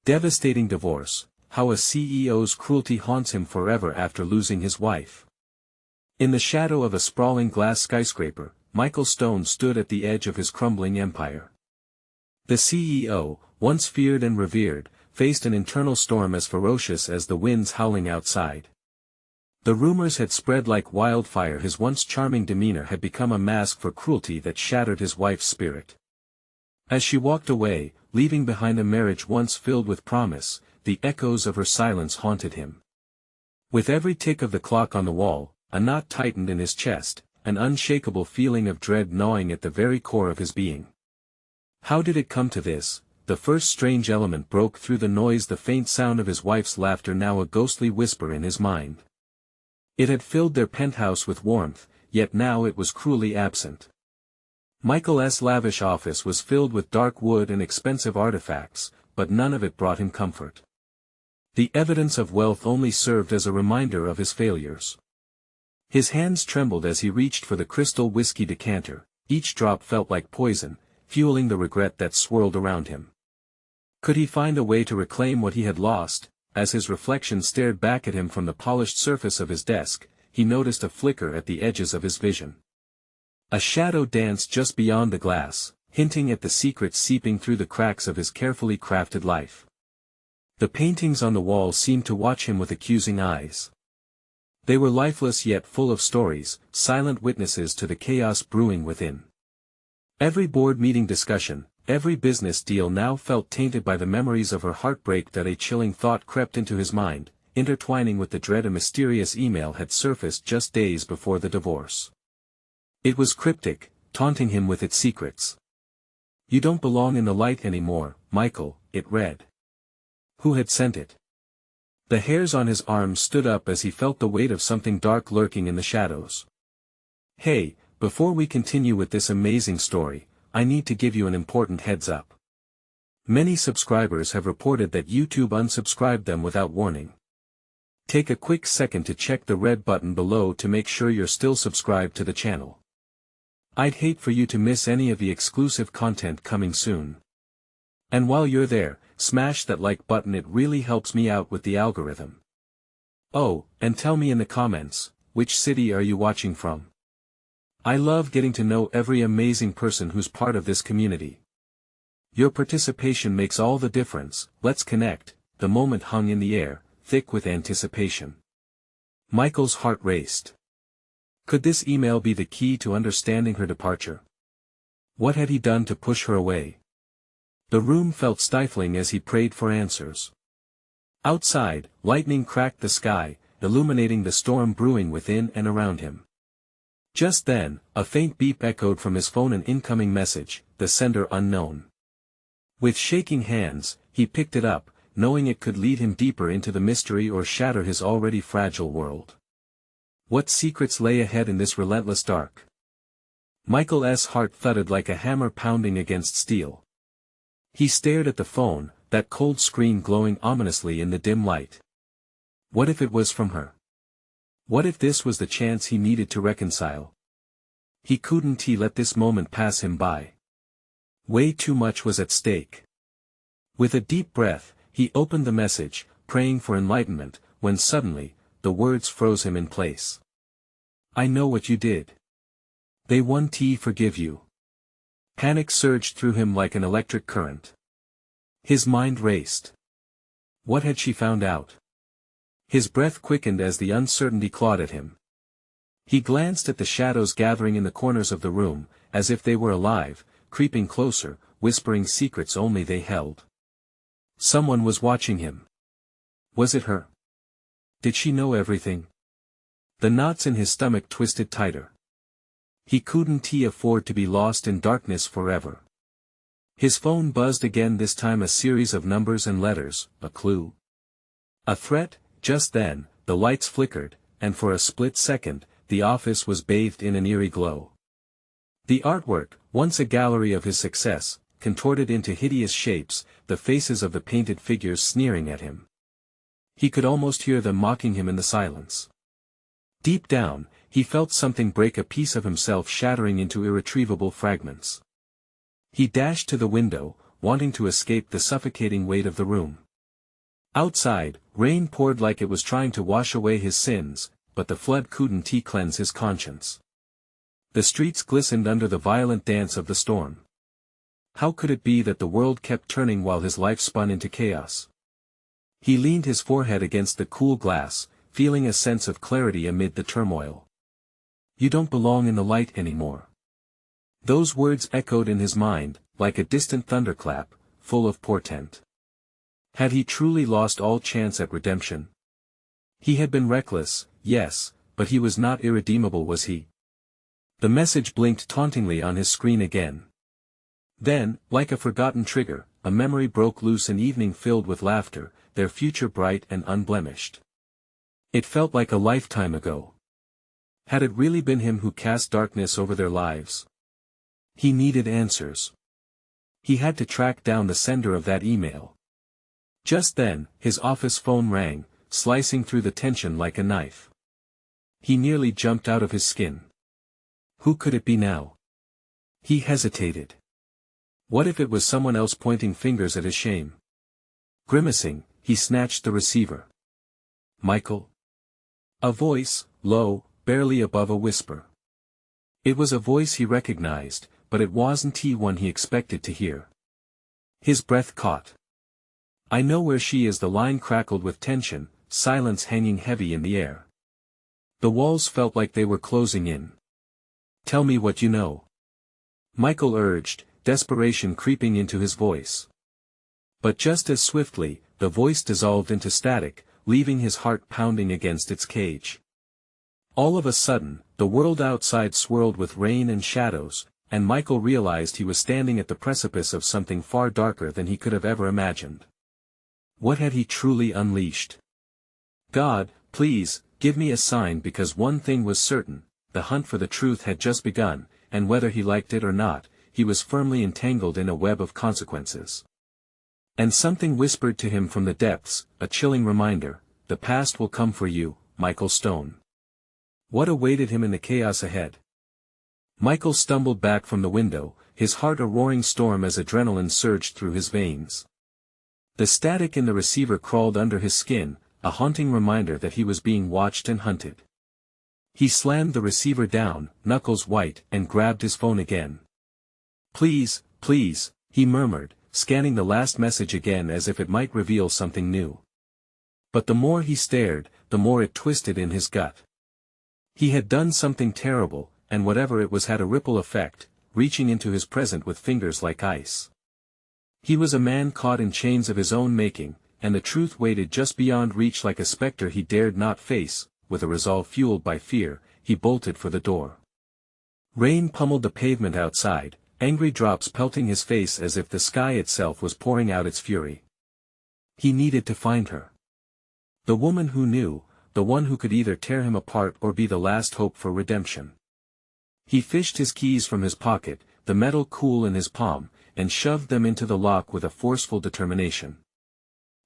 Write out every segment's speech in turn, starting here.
Devastating divorce, how a CEO's cruelty haunts him forever after losing his wife. In the shadow of a sprawling glass skyscraper, Michael Stone stood at the edge of his crumbling empire. The CEO, once feared and revered, faced an internal storm as ferocious as the winds howling outside. The rumors had spread like wildfire. His once charming demeanor had become a mask for cruelty that shattered his wife's spirit. As she walked away, leaving behind a marriage once filled with promise, the echoes of her silence haunted him. With every tick of the clock on the wall, a knot tightened in his chest, an unshakable feeling of dread gnawing at the very core of his being. How did it come to this? The first strange element broke through the noise, the faint sound of his wife's laughter, now a ghostly whisper in his mind. It had filled their penthouse with warmth, yet now it was cruelly absent. Michael's lavish office was filled with dark wood and expensive artifacts, but none of it brought him comfort. The evidence of wealth only served as a reminder of his failures. His hands trembled as he reached for the crystal whiskey decanter, each drop felt like poison, fueling the regret that swirled around him. Could he find a way to reclaim what he had lost? As his reflection stared back at him from the polished surface of his desk, he noticed a flicker at the edges of his vision. A shadow danced just beyond the glass, hinting at the secrets seeping through the cracks of his carefully crafted life. The paintings on the wall seemed to watch him with accusing eyes. They were lifeless yet full of stories, silent witnesses to the chaos brewing within. Every board meeting discussion, every business deal now felt tainted by the memories of her heartbreak. That a chilling thought crept into his mind, intertwining with the dread a mysterious email had surfaced just days before the divorce. It was cryptic, taunting him with its secrets. "You don't belong in the light anymore, Michael," it read. Who had sent it? The hairs on his arms stood up as he felt the weight of something dark lurking in the shadows. "Hey, before we continue with this amazing story, I need to give you an important heads up. Many subscribers have reported that YouTube unsubscribed them without warning. Take a quick second to check the red button below to make sure you're still subscribed to the channel. I'd hate for you to miss any of the exclusive content coming soon. And while you're there, smash that like button, it really helps me out with the algorithm. Oh, and tell me in the comments, which city are you watching from? I love getting to know every amazing person who's part of this community. Your participation makes all the difference. Let's connect." The moment hung in the air, thick with anticipation. Michael's heart raced. Could this email be the key to understanding her departure? What had he done to push her away? The room felt stifling as he prayed for answers. Outside, lightning cracked the sky, illuminating the storm brewing within and around him. Just then, a faint beep echoed from his phone, an incoming message, the sender unknown. With shaking hands, he picked it up, knowing it could lead him deeper into the mystery or shatter his already fragile world. What secrets lay ahead in this relentless dark? Michael's heart thudded like a hammer pounding against steel. He stared at the phone, that cold screen glowing ominously in the dim light. What if it was from her? What if this was the chance he needed to reconcile? He couldn't let this moment pass him by. Way too much was at stake. With a deep breath, he opened the message, praying for enlightenment, when suddenly, the words froze him in place. "I know what you did. They won't forgive you." Panic surged through him like an electric current. His mind raced. What had she found out? His breath quickened as the uncertainty clawed at him. He glanced at the shadows gathering in the corners of the room, as if they were alive, creeping closer, whispering secrets only they held. Someone was watching him. Was it her? Did she know everything? The knots in his stomach twisted tighter. He couldn't afford to be lost in darkness forever. His phone buzzed again, this time a series of numbers and letters, a clue. A threat? Just then, the lights flickered, and for a split second, the office was bathed in an eerie glow. The artwork, once a gallery of his success, contorted into hideous shapes, the faces of the painted figures sneering at him. He could almost hear them mocking him in the silence. Deep down, he felt something break, a piece of himself shattering into irretrievable fragments. He dashed to the window, wanting to escape the suffocating weight of the room. Outside, rain poured like it was trying to wash away his sins, but the flood couldn't cleanse his conscience. The streets glistened under the violent dance of the storm. How could it be that the world kept turning while his life spun into chaos? He leaned his forehead against the cool glass, feeling a sense of clarity amid the turmoil. You don't belong in the light anymore. Those words echoed in his mind, like a distant thunderclap, full of portent. Had he truly lost all chance at redemption? He had been reckless, yes, but he was not irredeemable, was he? The message blinked tauntingly on his screen again. Then, like a forgotten trigger, a memory broke loose, an evening filled with laughter, their future bright and unblemished. It felt like a lifetime ago. Had it really been him who cast darkness over their lives? He needed answers. He had to track down the sender of that email. Just then, his office phone rang, slicing through the tension like a knife. He nearly jumped out of his skin. Who could it be now? He hesitated. What if it was someone else pointing fingers at his shame? Grimacing, he snatched the receiver. Michael? A voice, low, barely above a whisper. It was a voice he recognized, but it wasn't one he expected to hear. His breath caught. I know where she is. The line crackled with tension, silence hanging heavy in the air. The walls felt like they were closing in. Tell me what you know. Michael urged, desperation creeping into his voice. But just as swiftly, the voice dissolved into static, leaving his heart pounding against its cage. All of a sudden, the world outside swirled with rain and shadows, and Michael realized he was standing at the precipice of something far darker than he could have ever imagined. What had he truly unleashed? God, please, give me a sign, because one thing was certain, the hunt for the truth had just begun, and whether he liked it or not, he was firmly entangled in a web of consequences. And something whispered to him from the depths, a chilling reminder, the past will come for you, Michael Stone. What awaited him in the chaos ahead? Michael stumbled back from the window, his heart a roaring storm as adrenaline surged through his veins. The static in the receiver crawled under his skin, a haunting reminder that he was being watched and hunted. He slammed the receiver down, knuckles white, and grabbed his phone again. Please, please, he murmured, scanning the last message again as if it might reveal something new. But the more he stared, the more it twisted in his gut. He had done something terrible, and whatever it was had a ripple effect, reaching into his present with fingers like ice. He was a man caught in chains of his own making, and the truth waited just beyond reach like a specter he dared not face. With a resolve fueled by fear, he bolted for the door. Rain pummeled the pavement outside, angry drops pelting his face as if the sky itself was pouring out its fury. He needed to find her. The woman who knew, the one who could either tear him apart or be the last hope for redemption. He fished his keys from his pocket, the metal cool in his palm, and shoved them into the lock with a forceful determination.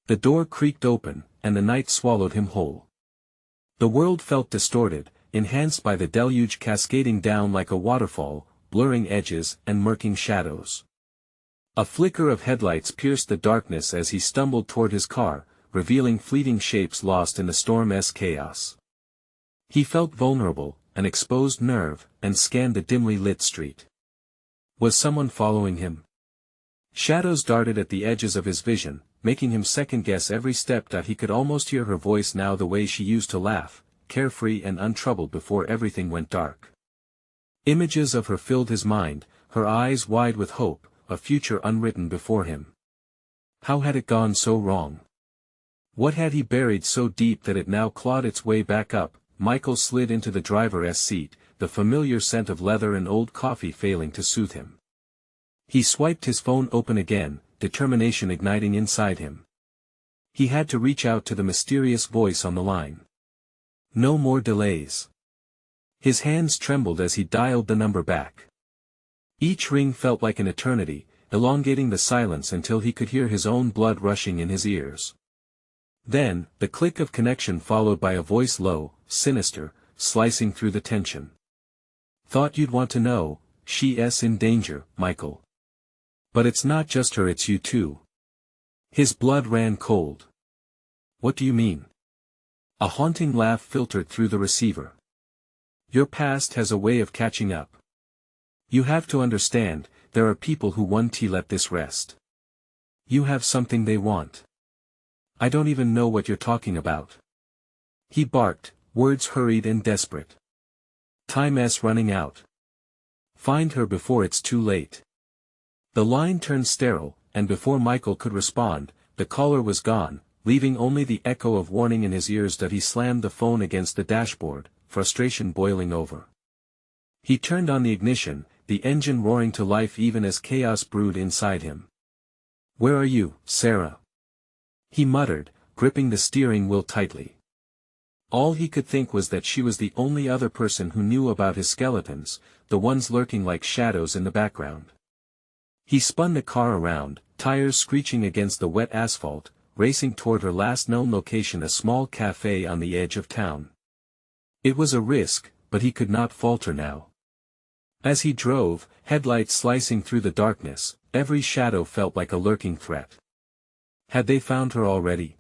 The door creaked open, and the night swallowed him whole. The world felt distorted, enhanced by the deluge cascading down like a waterfall, blurring edges and murking shadows. A flicker of headlights pierced the darkness as he stumbled toward his car, revealing fleeting shapes lost in the storm's chaos. He felt vulnerable, an exposed nerve, and scanned the dimly lit street. Was someone following him? Shadows darted at the edges of his vision, making him second-guess every step. He could almost hear her voice now, the way she used to laugh, carefree and untroubled before everything went dark. Images of her filled his mind, her eyes wide with hope, a future unwritten before him. How had it gone so wrong? What had he buried so deep that it now clawed its way back up? Michael slid into the driver's seat, the familiar scent of leather and old coffee failing to soothe him. He swiped his phone open again, determination igniting inside him. He had to reach out to the mysterious voice on the line. No more delays. His hands trembled as he dialed the number back. Each ring felt like an eternity, elongating the silence until he could hear his own blood rushing in his ears. Then, the click of connection followed by a voice low, sinister, slicing through the tension. Thought you'd want to know, she's in danger, Michael. But it's not just her, it's you too. His blood ran cold. What do you mean? A haunting laugh filtered through the receiver. Your past has a way of catching up. You have to understand, there are people who won't let this rest. You have something they want. I don't even know what you're talking about. He barked, words hurried and desperate. Time's running out. Find her before it's too late. The line turned sterile, and before Michael could respond, the caller was gone, leaving only the echo of warning in his ears that he slammed the phone against the dashboard, frustration boiling over. He turned on the ignition, the engine roaring to life even as chaos brewed inside him. Where are you, Sarah? He muttered, gripping the steering wheel tightly. All he could think was that she was the only other person who knew about his skeletons, the ones lurking like shadows in the background. He spun the car around, tires screeching against the wet asphalt, racing toward her last known location, a small cafe on the edge of town. It was a risk, but he could not falter now. As he drove, headlights slicing through the darkness, every shadow felt like a lurking threat. Had they found her already?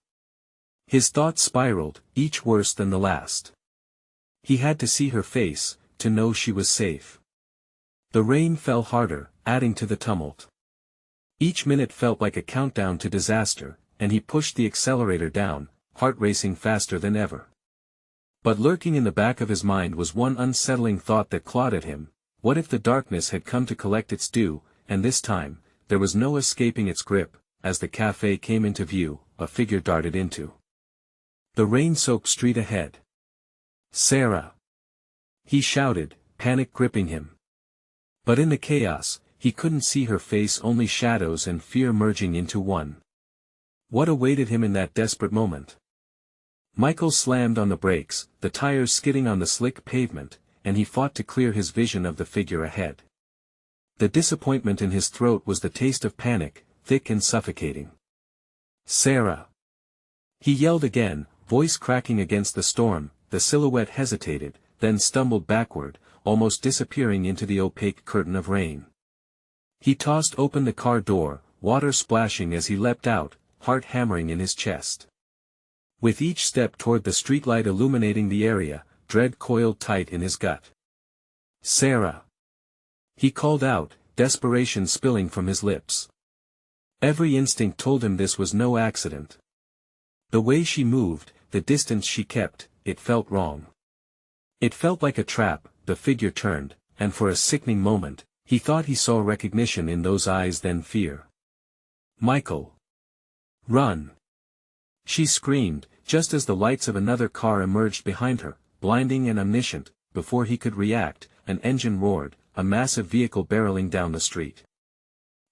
His thoughts spiraled, each worse than the last. He had to see her face, to know she was safe. The rain fell harder, adding to the tumult. Each minute felt like a countdown to disaster, and he pushed the accelerator down, heart racing faster than ever. But lurking in the back of his mind was one unsettling thought that clawed at him. What if the darkness had come to collect its due, and this time, there was no escaping its grip? As the cafe came into view, a figure darted into the rain-soaked street ahead. Sarah! He shouted, panic gripping him. But in the chaos, he couldn't see her face, only shadows and fear merging into one. What awaited him in that desperate moment? Michael slammed on the brakes, the tires skidding on the slick pavement, and he fought to clear his vision of the figure ahead. The disappointment in his throat was the taste of panic, thick and suffocating. Sarah! He yelled again, voice cracking against the storm. The silhouette hesitated, then stumbled backward, almost disappearing into the opaque curtain of rain. He tossed open the car door, water splashing as he leapt out, heart hammering in his chest. With each step toward the streetlight illuminating the area, dread coiled tight in his gut. Sarah! He called out, desperation spilling from his lips. Every instinct told him this was no accident. The way she moved, the distance she kept, it felt wrong. It felt like a trap. The figure turned, and for a sickening moment, he thought he saw recognition in those eyes, then fear. Michael! Run! She screamed, just as the lights of another car emerged behind her, blinding and omniscient. Before he could react, an engine roared, a massive vehicle barreling down the street.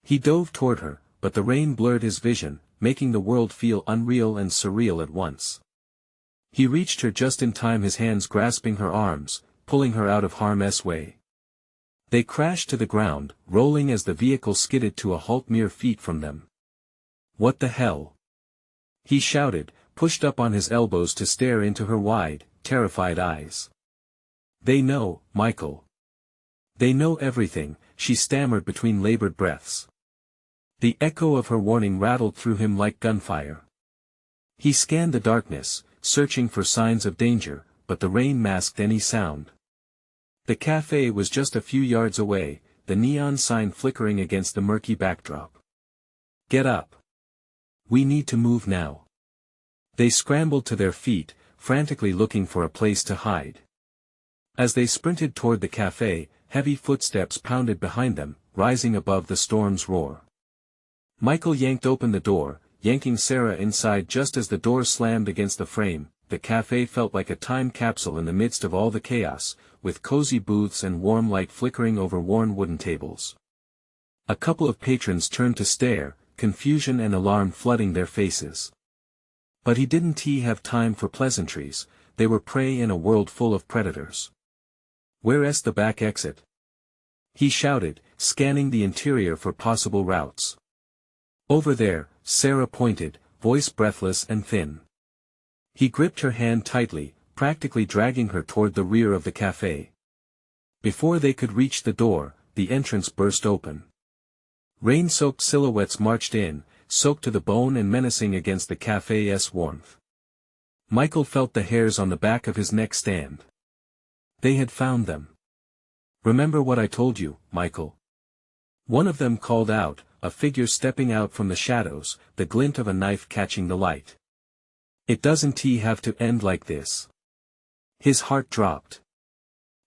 He dove toward her, but the rain blurred his vision, making the world feel unreal and surreal at once. He reached her just in time, his hands grasping her arms, pulling her out of harm's way. They crashed to the ground, rolling as the vehicle skidded to a halt mere feet from them. What the hell? He shouted, pushed up on his elbows to stare into her wide, terrified eyes. They know, Michael. They know everything, she stammered between labored breaths. The echo of her warning rattled through him like gunfire. He scanned the darkness, searching for signs of danger, but the rain masked any sound. The cafe was just a few yards away, the neon sign flickering against the murky backdrop. Get up! We need to move now. They scrambled to their feet, frantically looking for a place to hide. As they sprinted toward the cafe, heavy footsteps pounded behind them, rising above the storm's roar. Michael yanked open the door, yanking Sarah inside just as the door slammed against the frame. The cafe felt like a time capsule in the midst of all the chaos, with cozy booths and warm light flickering over worn wooden tables. A couple of patrons turned to stare, confusion and alarm flooding their faces. But he didn't have time for pleasantries, they were prey in a world full of predators. Where's the back exit? He shouted, scanning the interior for possible routes. Over there, Sarah pointed, voice breathless and thin. He gripped her hand tightly, practically dragging her toward the rear of the cafe. Before they could reach the door, the entrance burst open. Rain-soaked silhouettes marched in, soaked to the bone and menacing against the cafe's warmth. Michael felt the hairs on the back of his neck stand. They had found them. "Remember what I told you, Michael?" One of them called out, a figure stepping out from the shadows, the glint of a knife catching the light. "It doesn't have to end like this." His heart dropped.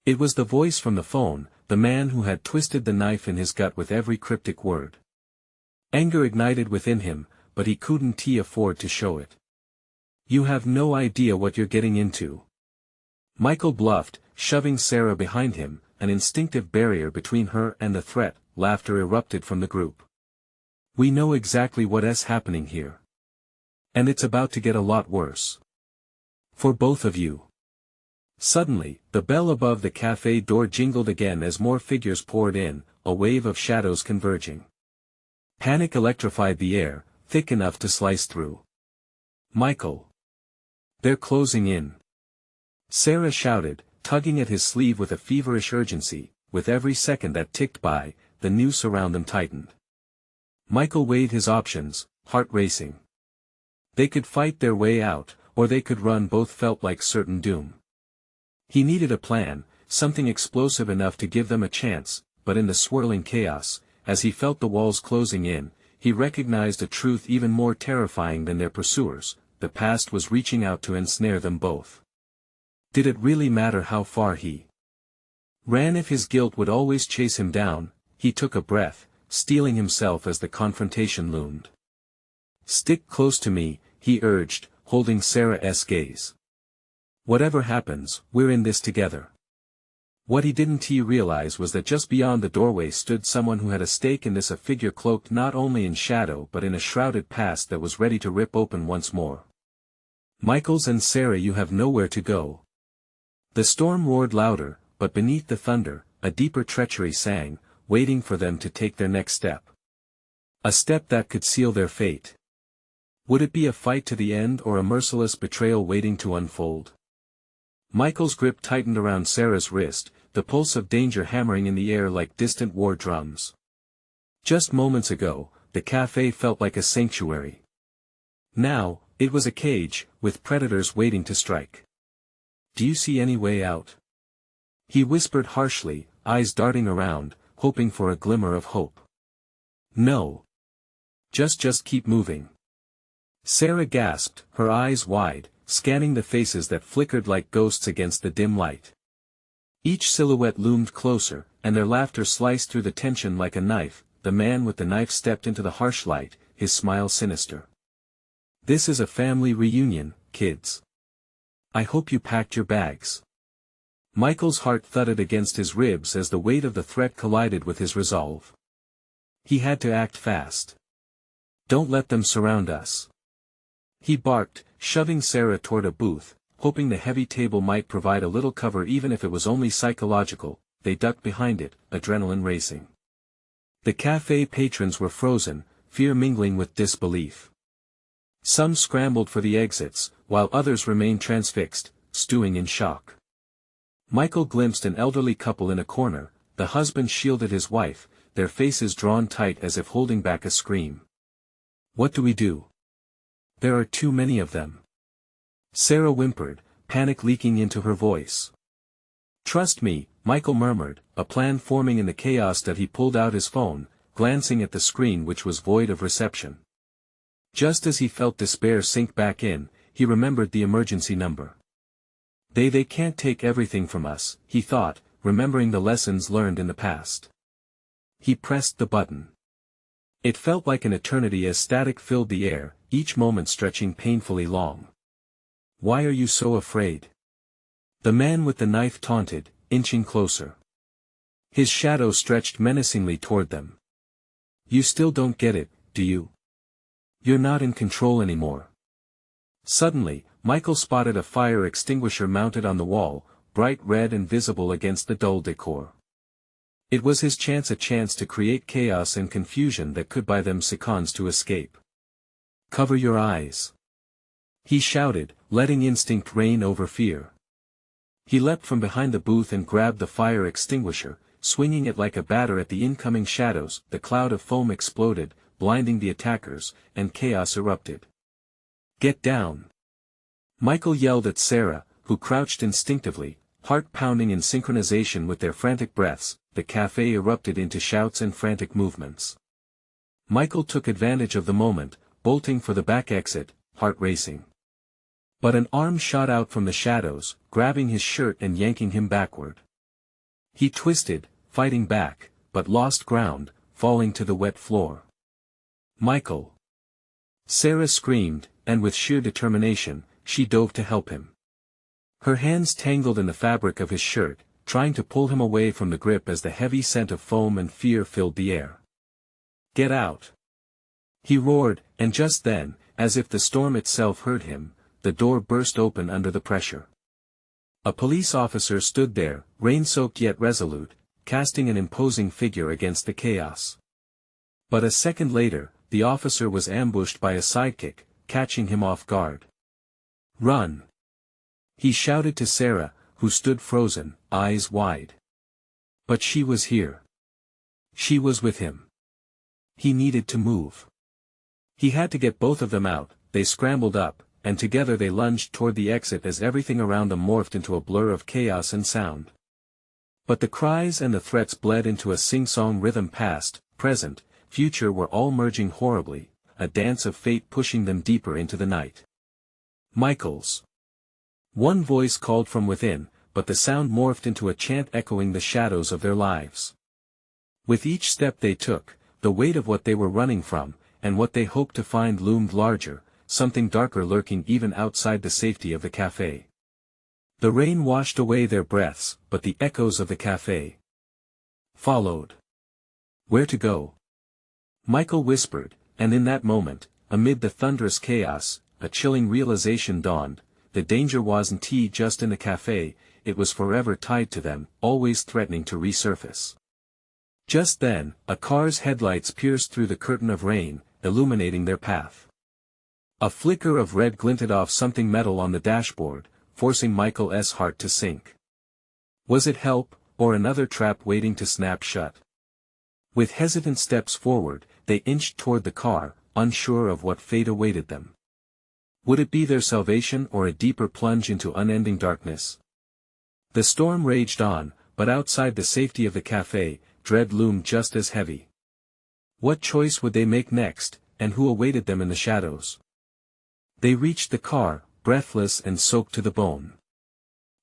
It was the voice from the phone, the man who had twisted the knife in his gut with every cryptic word. Anger ignited within him, but he couldn't afford to show it. "You have no idea what you're getting into," Michael bluffed, shoving Sarah behind him, an instinctive barrier between her and the threat. Laughter erupted from the group. "We know exactly what's happening here. And it's about to get a lot worse. For both of you." Suddenly, the bell above the cafe door jingled again as more figures poured in, a wave of shadows converging. Panic electrified the air, thick enough to slice through. "Michael! They're closing in!" Sarah shouted, tugging at his sleeve with a feverish urgency. With every second that ticked by, the noose around them tightened. Michael weighed his options, heart racing. They could fight their way out, or they could run. Both felt like certain doom. He needed a plan, something explosive enough to give them a chance, but in the swirling chaos, as he felt the walls closing in, he recognized a truth even more terrifying than their pursuers: the past was reaching out to ensnare them both. Did it really matter how far he ran if his guilt would always chase him down? He took a breath, steeling himself as the confrontation loomed. "Stick close to me," he urged, holding Sarah's gaze. "Whatever happens, we're in this together." What he didn't realize was that just beyond the doorway stood someone who had a stake in this, a figure cloaked not only in shadow but in a shrouded past that was ready to rip open once more. "Michaels and Sarah, you have nowhere to go." The storm roared louder, but beneath the thunder, a deeper treachery sang, waiting for them to take their next step. A step that could seal their fate. Would it be a fight to the end or a merciless betrayal waiting to unfold? Michael's grip tightened around Sarah's wrist, the pulse of danger hammering in the air like distant war drums. Just moments ago, the cafe felt like a sanctuary. Now, it was a cage, with predators waiting to strike. "Do you see any way out?" he whispered harshly, eyes darting around, hoping for a glimmer of hope. "No. Just keep moving." Sarah gasped, her eyes wide, scanning the faces that flickered like ghosts against the dim light. Each silhouette loomed closer, and their laughter sliced through the tension like a knife. The man with the knife stepped into the harsh light, his smile sinister. "This is a family reunion, kids. I hope you packed your bags." Michael's heart thudded against his ribs as the weight of the threat collided with his resolve. He had to act fast. "Don't let them surround us," he barked, shoving Sarah toward a booth, hoping the heavy table might provide a little cover even if it was only psychological. They ducked behind it, adrenaline racing. The cafe patrons were frozen, fear mingling with disbelief. Some scrambled for the exits, while others remained transfixed, stewing in shock. Michael glimpsed an elderly couple in a corner. The husband shielded his wife, their faces drawn tight as if holding back a scream. "What do we do? There are too many of them," Sarah whimpered, panic leaking into her voice. "Trust me," Michael murmured, a plan forming in the chaos that he pulled out his phone, glancing at the screen which was void of reception. Just as he felt despair sink back in, he remembered the emergency number. They can't take everything from us," he thought, remembering the lessons learned in the past. He pressed the button. It felt like an eternity as static filled the air, each moment stretching painfully long. "Why are you so afraid?" the man with the knife taunted, inching closer. His shadow stretched menacingly toward them. "You still don't get it, do you? You're not in control anymore." Suddenly, Michael spotted a fire extinguisher mounted on the wall, bright red and visible against the dull decor. It was his chance, a chance to create chaos and confusion that could buy them seconds to escape. "Cover your eyes," he shouted, letting instinct reign over fear. He leapt from behind the booth and grabbed the fire extinguisher, swinging it like a batter at the incoming shadows. The cloud of foam exploded, blinding the attackers, and chaos erupted. "Get down!" Michael yelled at Sarah, who crouched instinctively, heart pounding in synchronization with their frantic breaths. The cafe erupted into shouts and frantic movements. Michael took advantage of the moment, bolting for the back exit, heart racing. But an arm shot out from the shadows, grabbing his shirt and yanking him backward. He twisted, fighting back, but lost ground, falling to the wet floor. "Michael!" Sarah screamed, and with sheer determination, she dove to help him. Her hands tangled in the fabric of his shirt, trying to pull him away from the grip as the heavy scent of foam and fear filled the air. "Get out!" he roared, and just then, as if the storm itself heard him, the door burst open under the pressure. A police officer stood there, rain-soaked yet resolute, casting an imposing figure against the chaos. But a second later, the officer was ambushed by a sidekick, catching him off guard. "Run!" he shouted to Sarah, who stood frozen, eyes wide. But she was here. She was with him. He needed to move. He had to get both of them out. They scrambled up, and together they lunged toward the exit as everything around them morphed into a blur of chaos and sound. But the cries and the threats bled into a sing-song rhythm. Past, present, future were all merging horribly, a dance of fate pushing them deeper into the night. "Michaels!" One voice called from within, but the sound morphed into a chant echoing the shadows of their lives. With each step they took, the weight of what they were running from, and what they hoped to find loomed larger, something darker lurking even outside the safety of the cafe. The rain washed away their breaths, but the echoes of the cafe followed. "Where to go?" Michael whispered, and in that moment, amid the thunderous chaos, a chilling realization dawned. The danger wasn't just in the cafe, it was forever tied to them, always threatening to resurface. Just then, a car's headlights pierced through the curtain of rain, illuminating their path. A flicker of red glinted off something metal on the dashboard, forcing Michael's heart to sink. Was it help, or another trap waiting to snap shut? With hesitant steps forward, they inched toward the car, unsure of what fate awaited them. Would it be their salvation or a deeper plunge into unending darkness? The storm raged on, but outside the safety of the cafe, dread loomed just as heavy. What choice would they make next, and who awaited them in the shadows? They reached the car, breathless and soaked to the bone.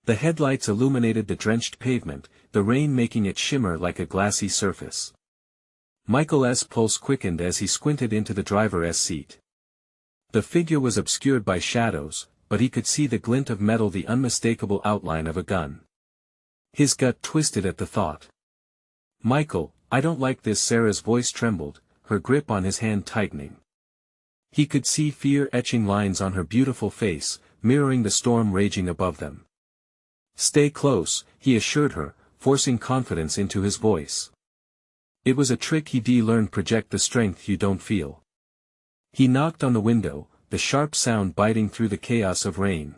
The headlights illuminated the drenched pavement, the rain making it shimmer like a glassy surface. Michael's pulse quickened as he squinted into the driver's seat. The figure was obscured by shadows, but he could see the glint of metal, the unmistakable outline of a gun. His gut twisted at the thought. "Michael, I don't like this." Sarah's voice trembled, her grip on his hand tightening. He could see fear etching lines on her beautiful face, mirroring the storm raging above them. "Stay close," he assured her, forcing confidence into his voice. It was a trick he'd learned: project the strength you don't feel. He knocked on the window, the sharp sound biting through the chaos of rain.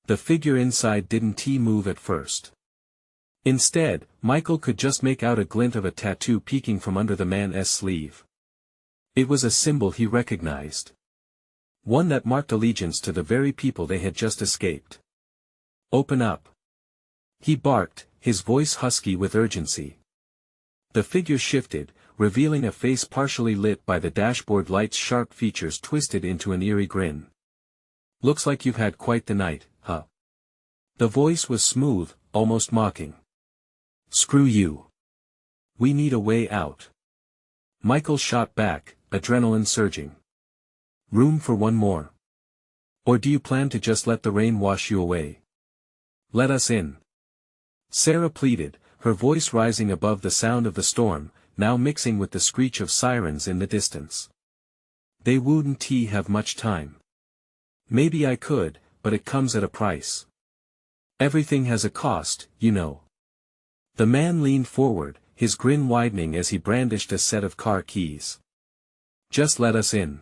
The figure inside didn't move at first. Instead, Michael could just make out a glint of a tattoo peeking from under the man's sleeve. It was a symbol he recognized. One that marked allegiance to the very people they had just escaped. "Open up!" he barked, his voice husky with urgency. The figure shifted, revealing a face partially lit by the dashboard lights, sharp features twisted into an eerie grin. "Looks like you've had quite the night, huh?" The voice was smooth, almost mocking. "Screw you. We need a way out." Michael shot back, adrenaline surging. "Room for one more? Or do you plan to just let the rain wash you away? Let us in." Sarah pleaded, her voice rising above the sound of the storm, now mixing with the screech of sirens in the distance. "They wouldn't have much time." "Maybe I could, but it comes at a price. Everything has a cost, you know." The man leaned forward, his grin widening as he brandished a set of car keys. "Just let us in.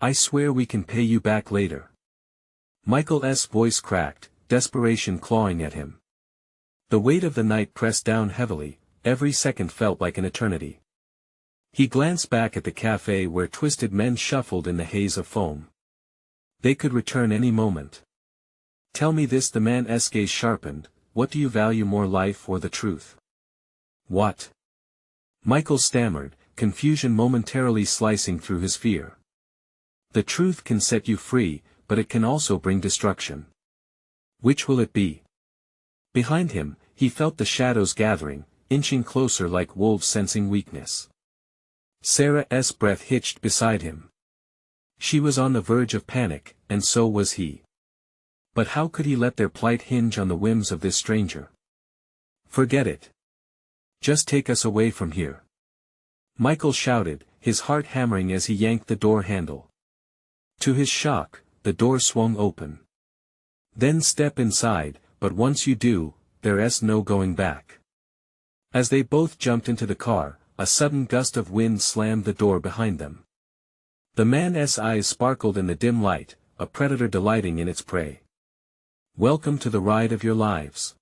I swear we can pay you back later." Michael's voice cracked, desperation clawing at him. The weight of the night pressed down heavily, every second felt like an eternity. He glanced back at the cafe where twisted men shuffled in the haze of foam. They could return any moment. Tell me this, the man's gaze sharpened, what do you value more, life or the truth? What? Michael stammered, confusion momentarily slicing through his fear. The truth can set you free, but it can also bring destruction. Which will it be? Behind him, he felt the shadows gathering, inching closer like wolves sensing weakness. Sarah's breath hitched beside him. She was on the verge of panic, and so was he. But how could he let their plight hinge on the whims of this stranger? Forget it. Just take us away from here. Michael shouted, his heart hammering as he yanked the door handle. To his shock, the door swung open. Then step inside, but once you do, there's no going back. As they both jumped into the car, a sudden gust of wind slammed the door behind them. The man's eyes sparkled in the dim light, a predator delighting in its prey. Welcome to the ride of your lives.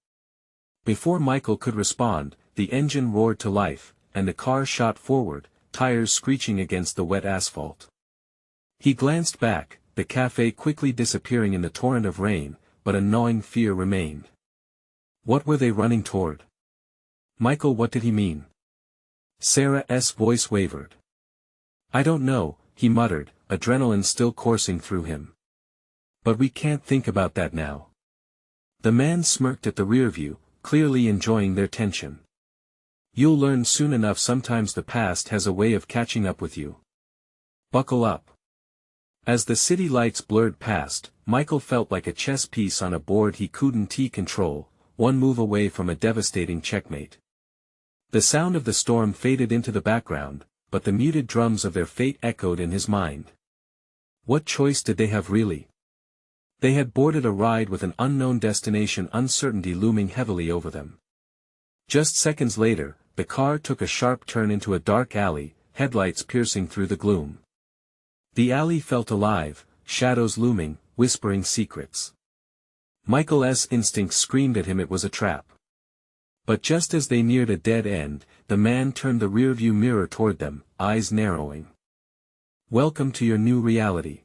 Before Michael could respond, the engine roared to life, and the car shot forward, tires screeching against the wet asphalt. He glanced back, the cafe quickly disappearing in the torrent of rain, but a gnawing fear remained. What were they running toward? Michael, what did he mean? Sarah's voice wavered. I don't know, he muttered, adrenaline still coursing through him. But we can't think about that now. The man smirked at the rear view, clearly enjoying their tension. You'll learn soon enough, sometimes the past has a way of catching up with you. Buckle up. As the city lights blurred past, Michael felt like a chess piece on a board he couldn't control, one move away from a devastating checkmate. The sound of the storm faded into the background, but the muted drums of their fate echoed in his mind. What choice did they have really? They had boarded a ride with an unknown destination, uncertainty looming heavily over them. Just seconds later, the car took a sharp turn into a dark alley, headlights piercing through the gloom. The alley felt alive, shadows looming, whispering secrets. Michael's instincts screamed at him it was a trap. But just as they neared a dead end, the man turned the rearview mirror toward them, eyes narrowing. Welcome to your new reality.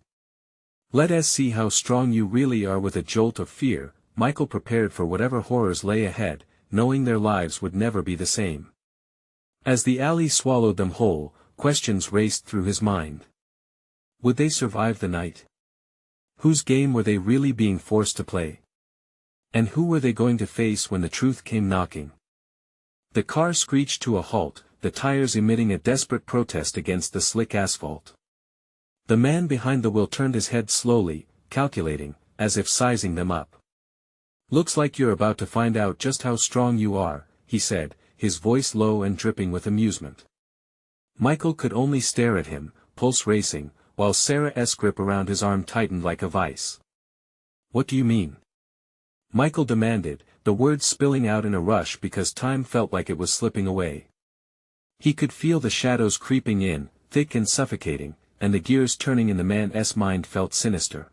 Let us see how strong you really are. With a jolt of fear, Michael prepared for whatever horrors lay ahead, knowing their lives would never be the same. As the alley swallowed them whole, questions raced through his mind. Would they survive the night? Whose game were they really being forced to play? And who were they going to face when the truth came knocking? The car screeched to a halt, the tires emitting a desperate protest against the slick asphalt. The man behind the wheel turned his head slowly, calculating, as if sizing them up. Looks like you're about to find out just how strong you are, he said, his voice low and dripping with amusement. Michael could only stare at him, pulse racing, while Sarah's grip around his arm tightened like a vice. What do you mean? Michael demanded, the words spilling out in a rush because time felt like it was slipping away. He could feel the shadows creeping in, thick and suffocating, and the gears turning in the man's mind felt sinister.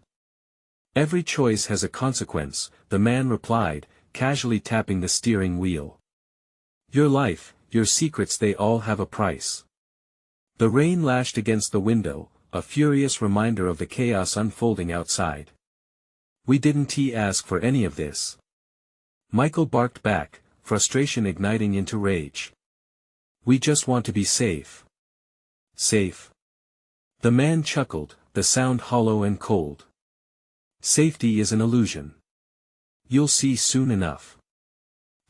Every choice has a consequence, the man replied, casually tapping the steering wheel. Your life, your secrets, they all have a price. The rain lashed against the window, a furious reminder of the chaos unfolding outside. We didn't ask for any of this. Michael barked back, frustration igniting into rage. We just want to be safe. Safe. The man chuckled, the sound hollow and cold. Safety is an illusion. You'll see soon enough.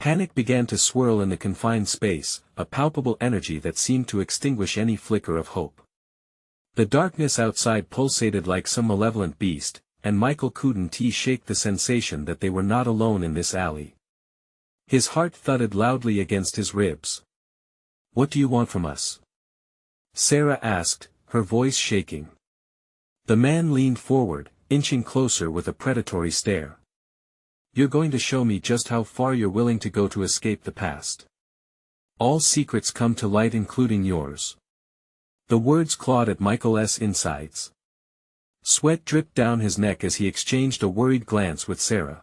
Panic began to swirl in the confined space, a palpable energy that seemed to extinguish any flicker of hope. The darkness outside pulsated like some malevolent beast, and Michael couldn't shake the sensation that they were not alone in this alley. His heart thudded loudly against his ribs. What do you want from us? Sarah asked, her voice shaking. The man leaned forward, inching closer with a predatory stare. You're going to show me just how far you're willing to go to escape the past. All secrets come to light, including yours. The words clawed at Michael's insides. Sweat dripped down his neck as he exchanged a worried glance with Sarah.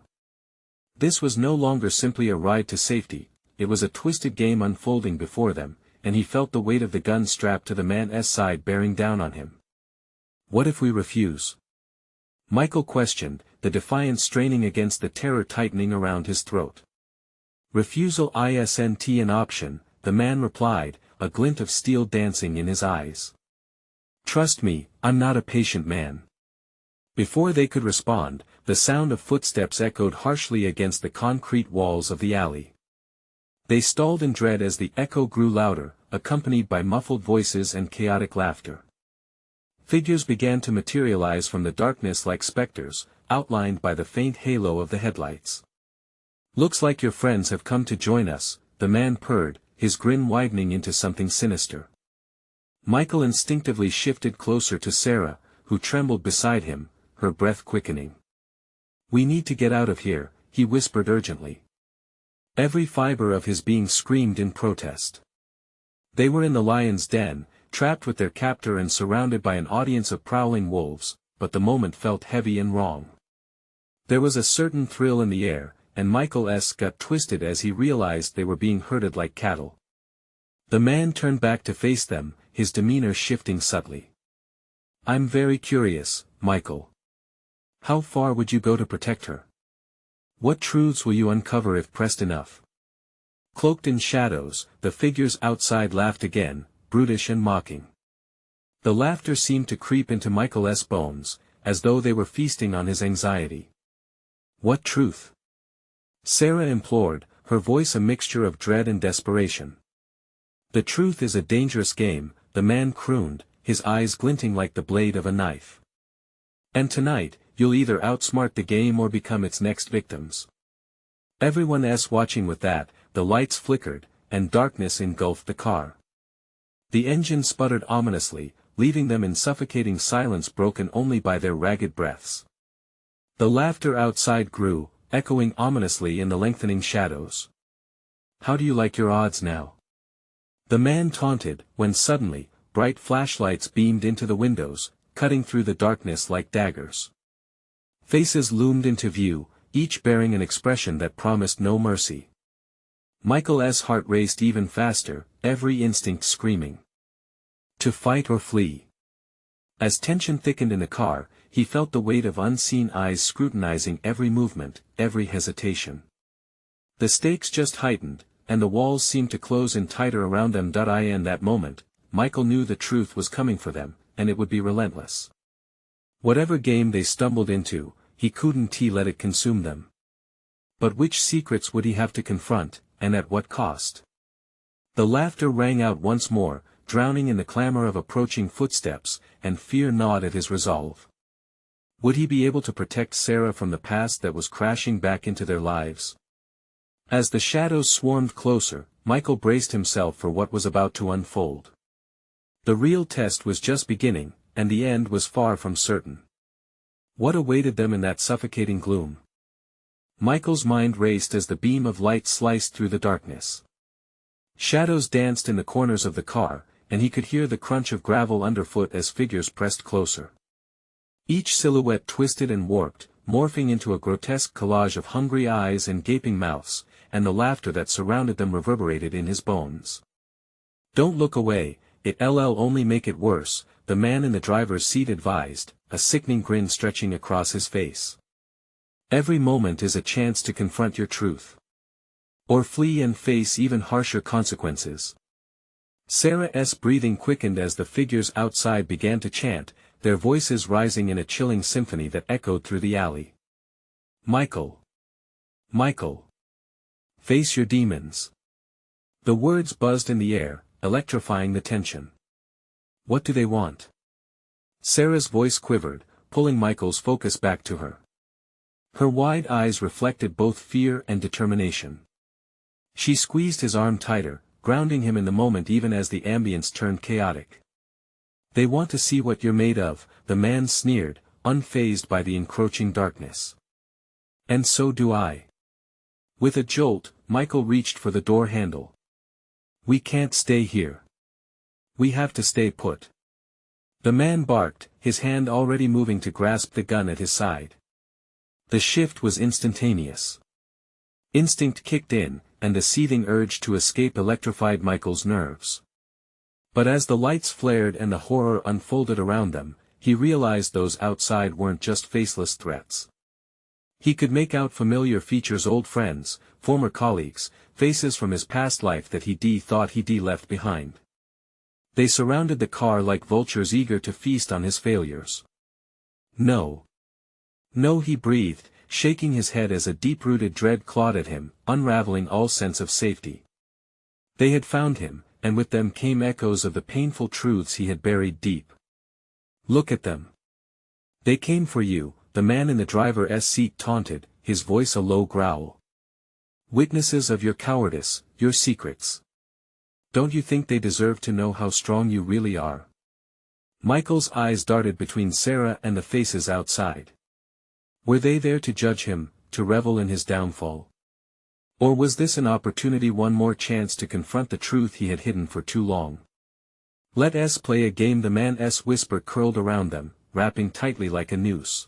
This was no longer simply a ride to safety, it was a twisted game unfolding before them, and he felt the weight of the gun strapped to the man's side bearing down on him. What if we refuse? Michael questioned, the defiance straining against the terror tightening around his throat. Refusal isn't an option, the man replied, a glint of steel dancing in his eyes. Trust me, I'm not a patient man. Before they could respond, the sound of footsteps echoed harshly against the concrete walls of the alley. They stalled in dread as the echo grew louder, accompanied by muffled voices and chaotic laughter. Figures began to materialize from the darkness like specters, outlined by the faint halo of the headlights. Looks like your friends have come to join us, the man purred, his grin widening into something sinister. Michael instinctively shifted closer to Sarah, who trembled beside him, her breath quickening. We need to get out of here, he whispered urgently. Every fiber of his being screamed in protest. They were in the lion's den, trapped with their captor and surrounded by an audience of prowling wolves, but the moment felt heavy and wrong. There was a certain thrill in the air, and Michael's gut twisted as he realized they were being herded like cattle. The man turned back to face them, his demeanor shifting subtly. I'm very curious, Michael. How far would you go to protect her? What truths will you uncover if pressed enough? Cloaked in shadows, the figures outside laughed again, brutish and mocking. The laughter seemed to creep into Michael's bones, as though they were feasting on his anxiety. What truth? Sarah implored, her voice a mixture of dread and desperation. The truth is a dangerous game, the man crooned, his eyes glinting like the blade of a knife. And tonight, you'll either outsmart the game or become its next victims. Everyone's watching with that, the lights flickered, and darkness engulfed the car. The engine sputtered ominously, leaving them in suffocating silence broken only by their ragged breaths. The laughter outside grew, echoing ominously in the lengthening shadows. How do you like your odds now? The man taunted, when suddenly, bright flashlights beamed into the windows, cutting through the darkness like daggers. Faces loomed into view, each bearing an expression that promised no mercy. Michael's heart raced even faster, every instinct screaming. To fight or flee. As tension thickened in the car, he felt the weight of unseen eyes scrutinizing every movement, every hesitation. The stakes just heightened, and the walls seemed to close in tighter around them. In that moment, Michael knew the truth was coming for them, and it would be relentless. Whatever game they stumbled into, he couldn't let it consume them. But which secrets would he have to confront, and at what cost? The laughter rang out once more, drowning in the clamor of approaching footsteps, and fear gnawed at his resolve. Would he be able to protect Sarah from the past that was crashing back into their lives? As the shadows swarmed closer, Michael braced himself for what was about to unfold. The real test was just beginning, and the end was far from certain. What awaited them in that suffocating gloom? Michael's mind raced as the beam of light sliced through the darkness. Shadows danced in the corners of the car, and he could hear the crunch of gravel underfoot as figures pressed closer. Each silhouette twisted and warped, morphing into a grotesque collage of hungry eyes and gaping mouths, and the laughter that surrounded them reverberated in his bones. Don't look away, it'll only make it worse, the man in the driver's seat advised, a sickening grin stretching across his face. Every moment is a chance to confront your truth. Or flee and face even harsher consequences. Sarah's breathing quickened as the figures outside began to chant, their voices rising in a chilling symphony that echoed through the alley. Michael. Michael. Face your demons. The words buzzed in the air, electrifying the tension. What do they want? Sarah's voice quivered, pulling Michael's focus back to her. Her wide eyes reflected both fear and determination. She squeezed his arm tighter, grounding him in the moment even as the ambience turned chaotic. They want to see what you're made of, the man sneered, unfazed by the encroaching darkness. And so do I. With a jolt, Michael reached for the door handle. We can't stay here. We have to stay put. The man barked, his hand already moving to grasp the gun at his side. The shift was instantaneous. Instinct kicked in, and a seething urge to escape electrified Michael's nerves. But as the lights flared and the horror unfolded around them, he realized those outside weren't just faceless threats. He could make out familiar features, old friends, former colleagues, faces from his past life that he thought he'd left behind. They surrounded the car like vultures eager to feast on his failures. No. No, he breathed, shaking his head as a deep-rooted dread clawed at him, unraveling all sense of safety. They had found him, and with them came echoes of the painful truths he had buried deep. Look at them. They came for you, the man in the driver's seat taunted, his voice a low growl. Witnesses of your cowardice, your secrets. Don't you think they deserve to know how strong you really are? Michael's eyes darted between Sarah and the faces outside. Were they there to judge him, to revel in his downfall? Or was this an opportunity, one more chance to confront the truth he had hidden for too long? Let us play a game, the man's whisper curled around them, wrapping tightly like a noose.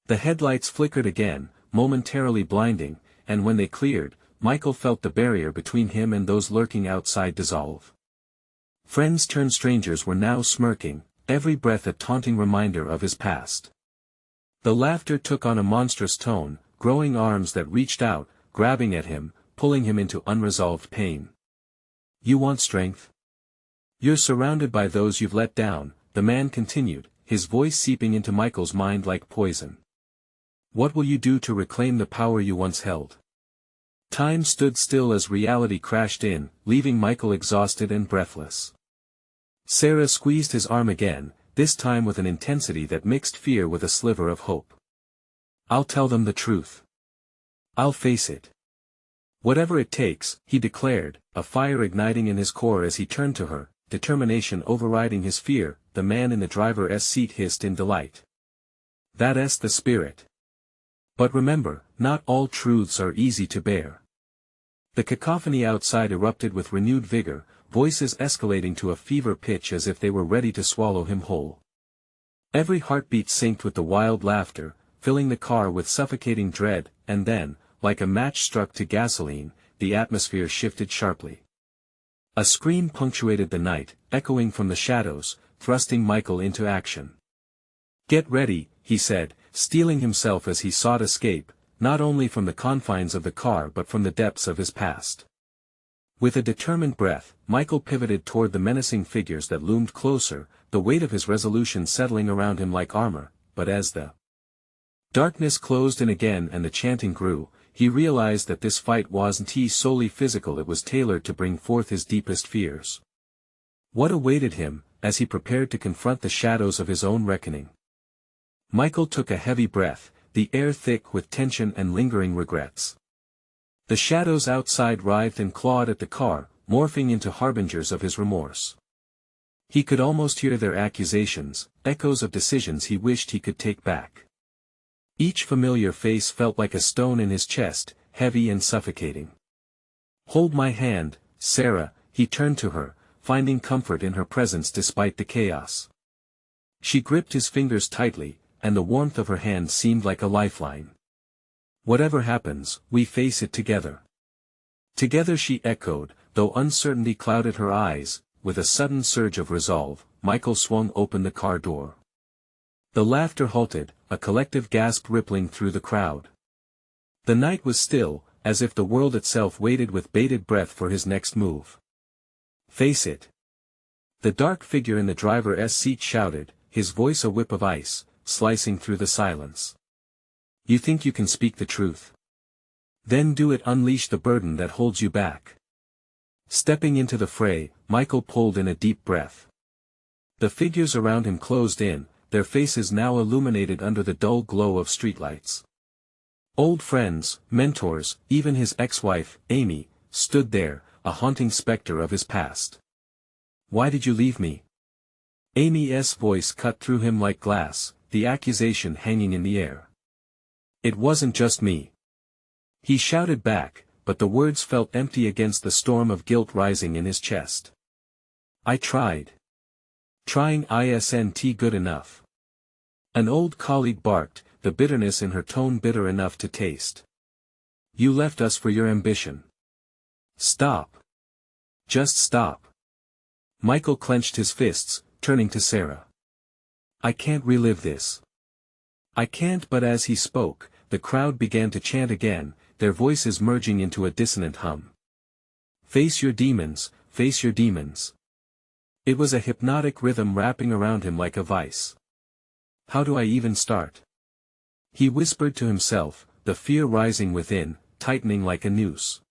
The headlights flickered again, momentarily blinding, and when they cleared, Michael felt the barrier between him and those lurking outside dissolve. Friends turned strangers were now smirking, every breath a taunting reminder of his past. The laughter took on a monstrous tone, growing arms that reached out, grabbing at him, pulling him into unresolved pain. You want strength? You're surrounded by those you've let down, the man continued, his voice seeping into Michael's mind like poison. What will you do to reclaim the power you once held? Time stood still as reality crashed in, leaving Michael exhausted and breathless. Sarah squeezed his arm again, this time with an intensity that mixed fear with a sliver of hope. I'll tell them the truth. I'll face it. Whatever it takes, he declared, a fire igniting in his core as he turned to her, determination overriding his fear. The man in the driver's seat hissed in delight. That's the spirit. But remember, not all truths are easy to bear. The cacophony outside erupted with renewed vigor, voices escalating to a fever pitch as if they were ready to swallow him whole. Every heartbeat synced with the wild laughter, filling the car with suffocating dread, and then, like a match struck to gasoline, the atmosphere shifted sharply. A scream punctuated the night, echoing from the shadows, thrusting Michael into action. Get ready, he said, steeling himself as he sought escape, not only from the confines of the car but from the depths of his past. With a determined breath, Michael pivoted toward the menacing figures that loomed closer, the weight of his resolution settling around him like armor, but as the darkness closed in again and the chanting grew, he realized that this fight wasn't solely physical, it was tailored to bring forth his deepest fears. What awaited him, as he prepared to confront the shadows of his own reckoning? Michael took a heavy breath, the air thick with tension and lingering regrets. The shadows outside writhed and clawed at the car, morphing into harbingers of his remorse. He could almost hear their accusations, echoes of decisions he wished he could take back. Each familiar face felt like a stone in his chest, heavy and suffocating. Hold my hand, Sarah, he turned to her, finding comfort in her presence despite the chaos. She gripped his fingers tightly, and the warmth of her hand seemed like a lifeline. Whatever happens, we face it together. Together, she echoed, though uncertainty clouded her eyes. With a sudden surge of resolve, Michael swung open the car door. The laughter halted, a collective gasp rippling through the crowd. The night was still, as if the world itself waited with bated breath for his next move. Face it. The dark figure in the driver's seat shouted, his voice a whip of ice, slicing through the silence. You think you can speak the truth? Then do it. Unleash the burden that holds you back. Stepping into the fray, Michael pulled in a deep breath. The figures around him closed in, their faces now illuminated under the dull glow of streetlights. Old friends, mentors, even his ex-wife, Amy, stood there, a haunting specter of his past. Why did you leave me? Amy's voice cut through him like glass, the accusation hanging in the air. It wasn't just me. He shouted back, but the words felt empty against the storm of guilt rising in his chest. I tried. Trying isn't good enough. An old colleague barked, the bitterness in her tone bitter enough to taste. You left us for your ambition. Stop. Just stop. Michael clenched his fists, turning to Sarah. I can't relive this. I can't. But as he spoke, the crowd began to chant again, their voices merging into a dissonant hum. Face your demons, face your demons. It was a hypnotic rhythm wrapping around him like a vice. How do I even start? He whispered to himself, the fear rising within, tightening like a noose.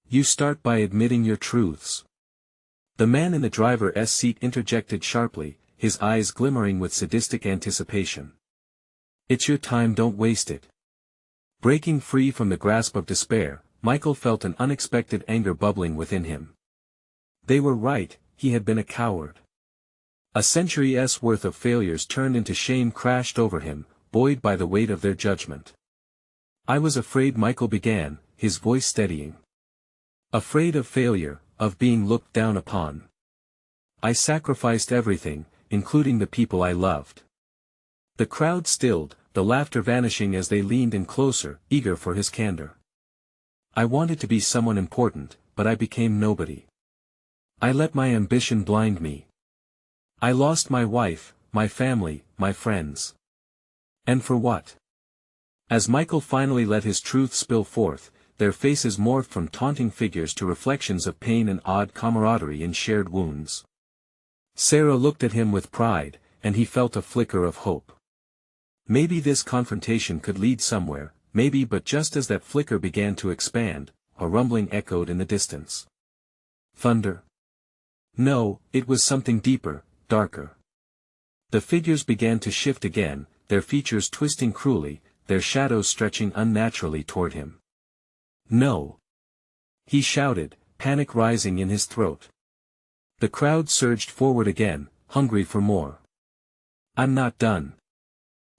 You start by admitting your truths. The man in the driver's seat interjected sharply, his eyes glimmering with sadistic anticipation. It's your time, don't waste it. Breaking free from the grasp of despair, Michael felt an unexpected anger bubbling within him. They were right, he had been a coward. A century's worth of failures turned into shame crashed over him, buoyed by the weight of their judgment. I was afraid, Michael began, his voice steadying. Afraid of failure, of being looked down upon. I sacrificed everything, including the people I loved. The crowd stilled, the laughter vanishing as they leaned in closer, eager for his candor. I wanted to be someone important, but I became nobody. I let my ambition blind me. I lost my wife, my family, my friends. And for what? As Michael finally let his truth spill forth, their faces morphed from taunting figures to reflections of pain and odd camaraderie in shared wounds. Sarah looked at him with pride, and he felt a flicker of hope. Maybe this confrontation could lead somewhere, maybe. But just as that flicker began to expand, a rumbling echoed in the distance. Thunder? No, it was something deeper, darker. The figures began to shift again, their features twisting cruelly, their shadows stretching unnaturally toward him. No! He shouted, panic rising in his throat. The crowd surged forward again, hungry for more. I'm not done.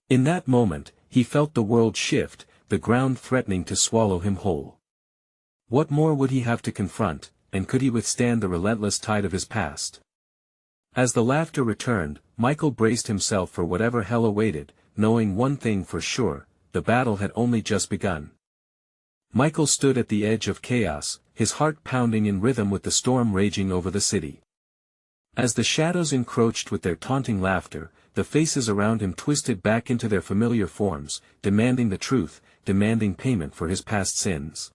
In that moment, he felt the world shift, the ground threatening to swallow him whole. What more would he have to confront, and could he withstand the relentless tide of his past? As the laughter returned, Michael braced himself for whatever hell awaited, knowing one thing for sure, the battle had only just begun. Michael stood at the edge of chaos, his heart pounding in rhythm with the storm raging over the city. As the shadows encroached with their taunting laughter, the faces around him twisted back into their familiar forms, demanding the truth, demanding payment for his past sins.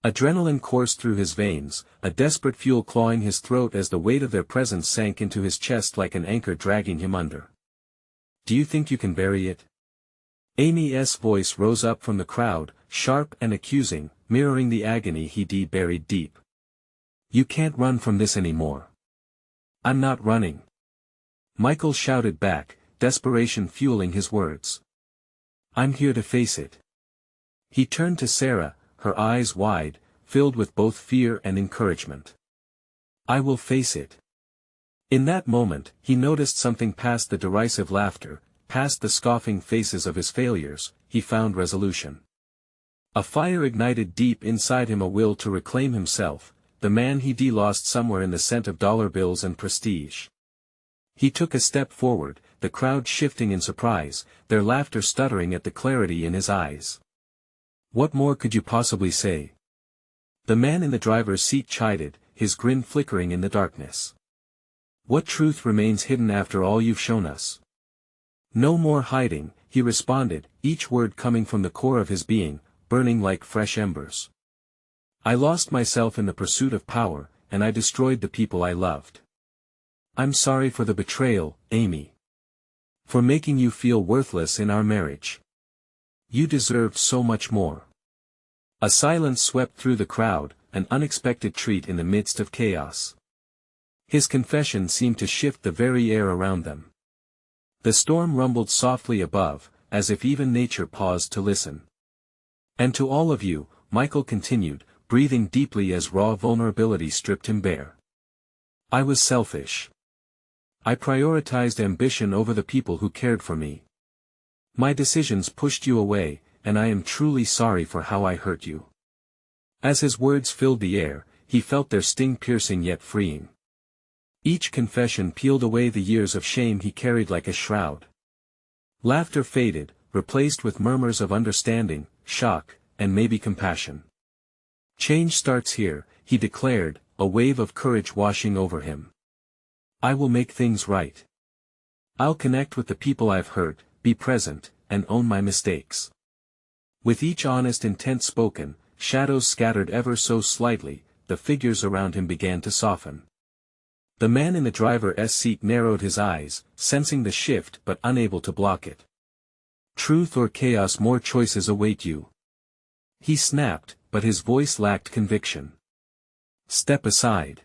Adrenaline coursed through his veins, a desperate fuel clawing his throat as the weight of their presence sank into his chest like an anchor dragging him under. Do you think you can bury it? Amy's voice rose up from the crowd, sharp and accusing, mirroring the agony he'd buried deep. You can't run from this anymore. I'm not running. Michael shouted back, desperation fueling his words. I'm here to face it. He turned to Sarah, her eyes wide, filled with both fear and encouragement. I will face it. In that moment, he noticed something past the derisive laughter, past the scoffing faces of his failures. He found resolution. A fire ignited deep inside him, a will to reclaim himself, the man he'd lost somewhere in the scent of dollar bills and prestige. He took a step forward, the crowd shifting in surprise, their laughter stuttering at the clarity in his eyes. What more could you possibly say? The man in the driver's seat chided, his grin flickering in the darkness. What truth remains hidden after all you've shown us? No more hiding, he responded, each word coming from the core of his being, burning like fresh embers. I lost myself in the pursuit of power, and I destroyed the people I loved. I'm sorry for the betrayal, Amy. For making you feel worthless in our marriage. You deserved so much more. A silence swept through the crowd, an unexpected treat in the midst of chaos. His confession seemed to shift the very air around them. The storm rumbled softly above, as if even nature paused to listen. And to all of you, Michael continued, breathing deeply as raw vulnerability stripped him bare. I was selfish. I prioritized ambition over the people who cared for me. My decisions pushed you away, and I am truly sorry for how I hurt you. As his words filled the air, he felt their sting piercing yet freeing. Each confession peeled away the years of shame he carried like a shroud. Laughter faded, replaced with murmurs of understanding, shock, and maybe compassion. Change starts here, he declared, a wave of courage washing over him. I will make things right. I'll connect with the people I've hurt, be present, and own my mistakes. With each honest intent spoken, shadows scattered ever so slightly, the figures around him began to soften. The man in the driver's seat narrowed his eyes, sensing the shift but unable to block it. Truth or chaos, more choices await you. He snapped, but his voice lacked conviction. Step aside.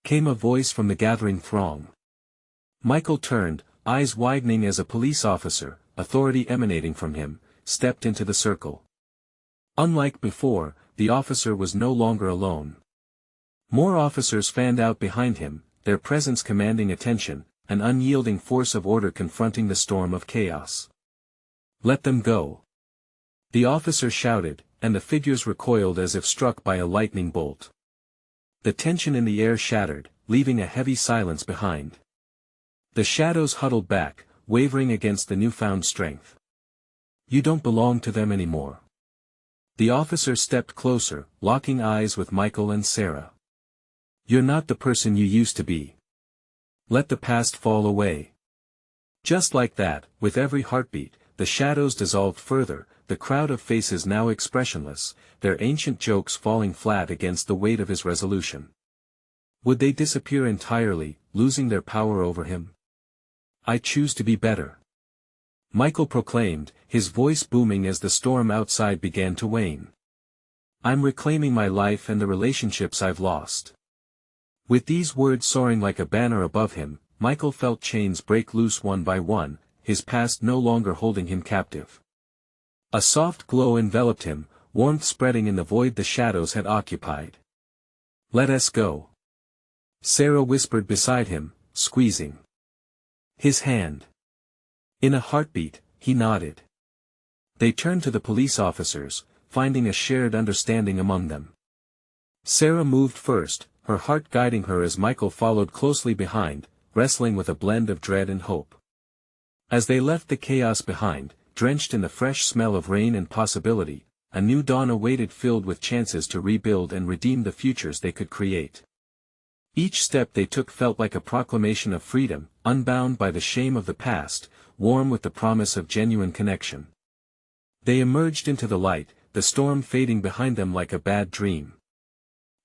Came a voice from the gathering throng. Michael turned, eyes widening as a police officer, authority emanating from him, stepped into the circle. Unlike before, the officer was no longer alone. More officers fanned out behind him, their presence commanding attention, an unyielding force of order confronting the storm of chaos. Let them go. The officer shouted, and the figures recoiled as if struck by a lightning bolt. The tension in the air shattered, leaving a heavy silence behind. The shadows huddled back, wavering against the newfound strength. You don't belong to them anymore. The officer stepped closer, locking eyes with Michael and Sarah. You're not the person you used to be. Let the past fall away. Just like that, with every heartbeat, the shadows dissolved further, the crowd of faces now expressionless, their ancient jokes falling flat against the weight of his resolution. Would they disappear entirely, losing their power over him? I choose to be better. Michael proclaimed, his voice booming as the storm outside began to wane. I'm reclaiming my life and the relationships I've lost. With these words soaring like a banner above him, Michael felt chains break loose one by one, his past no longer holding him captive. A soft glow enveloped him, warmth spreading in the void the shadows had occupied. Let us go. Sarah whispered beside him, squeezing his hand. In a heartbeat, he nodded. They turned to the police officers, finding a shared understanding among them. Sarah moved first, her heart guiding her as Michael followed closely behind, wrestling with a blend of dread and hope. As they left the chaos behind, drenched in the fresh smell of rain and possibility, a new dawn awaited filled with chances to rebuild and redeem the futures they could create. Each step they took felt like a proclamation of freedom, unbound by the shame of the past, warm with the promise of genuine connection. They emerged into the light, the storm fading behind them like a bad dream.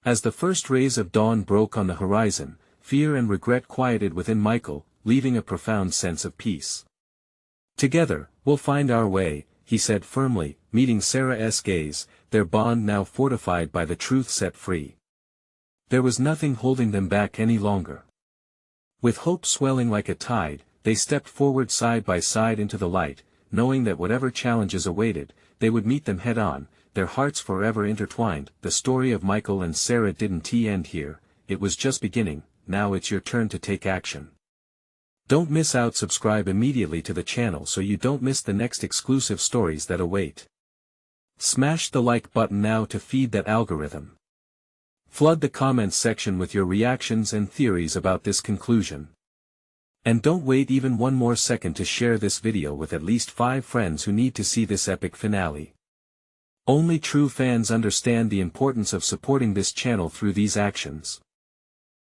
As the first rays of dawn broke on the horizon, fear and regret quieted within Michael, leaving a profound sense of peace. Together, we'll find our way, he said firmly, meeting Sarah's gaze, their bond now fortified by the truth set free. There was nothing holding them back any longer. With hope swelling like a tide, they stepped forward side by side into the light, knowing that whatever challenges awaited, they would meet them head-on, their hearts forever intertwined. The story of Michael and Sarah didn't end here, it was just beginning. Now it's your turn to take action. Don't miss out. Subscribe immediately to the channel so you don't miss the next exclusive stories that await. Smash the like button now to feed that algorithm. Flood the comments section with your reactions and theories about this conclusion. And don't wait even one more second to share this video with at least 5 friends who need to see this epic finale. Only true fans understand the importance of supporting this channel through these actions.